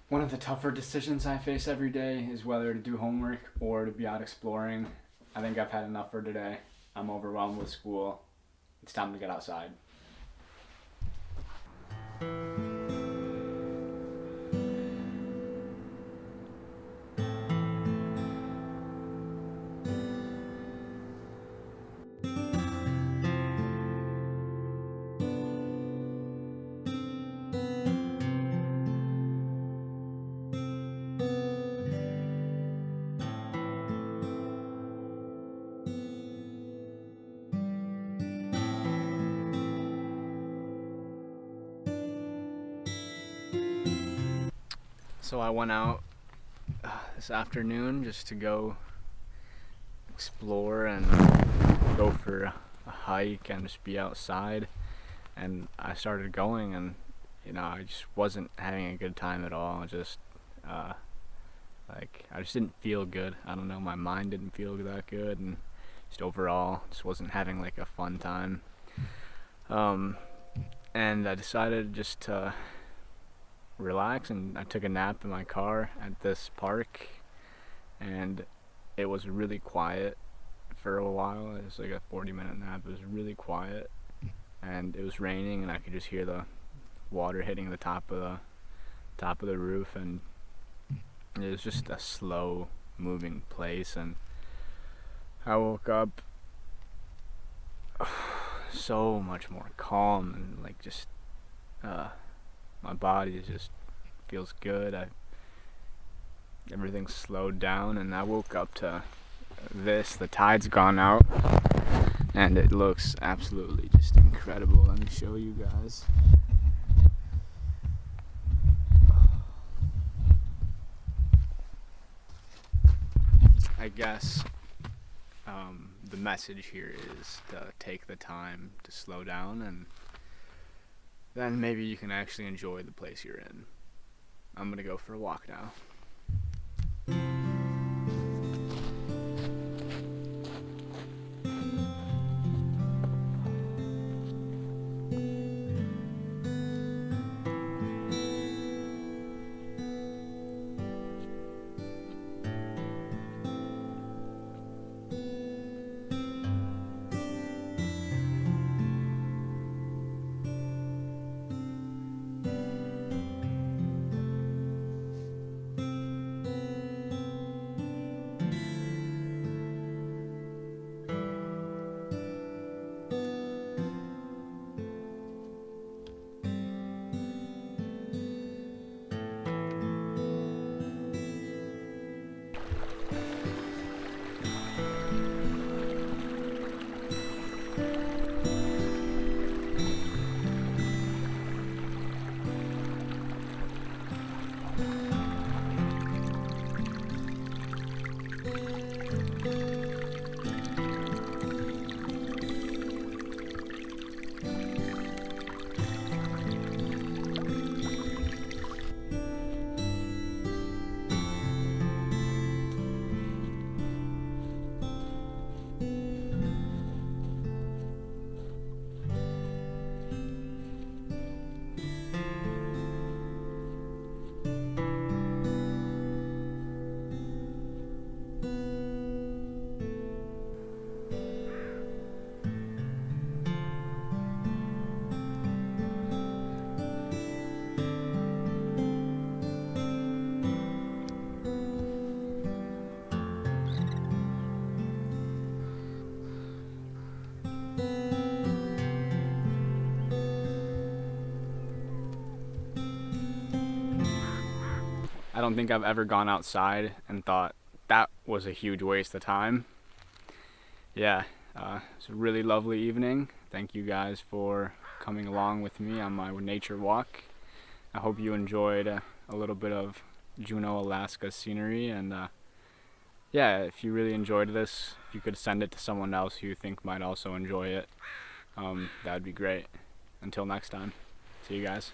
One of the tougher decisions I face every day is whether to do homework or to be out exploring. I think I've had enough for today. I'm overwhelmed with school. It's time to get outside. So I went out this afternoon just to go explore and go for a hike and just be outside. And I started going, and I just wasn't having a good time at all. I just didn't feel good. I don't know, my mind didn't feel that good, and just overall just wasn't having like a fun time. And I decided just to relax, and I took a nap in my car at this park, and it was really quiet for a while. It was like a 40-minute nap. It was really quiet, and it was raining, and I could just hear the water hitting the top of the roof, and it was just a slow moving place. And I woke up so much more calm, and like just my body just feels good. Everything's slowed down, and I woke up to this. The tide's gone out, and it looks absolutely just incredible. Let me show you guys. I guess the message here is to take the time to slow down, and then maybe you can actually enjoy the place you're in. I'm gonna go for a walk now. I don't think I've ever gone outside and thought that was a huge waste of time. Yeah, it's a really lovely evening. Thank you guys for coming along with me on my nature walk. I hope you enjoyed a little bit of Juneau, Alaska scenery, and yeah, if you really enjoyed this, if you could send it to someone else who you think might also enjoy it, that would be great. Until next time, see you guys.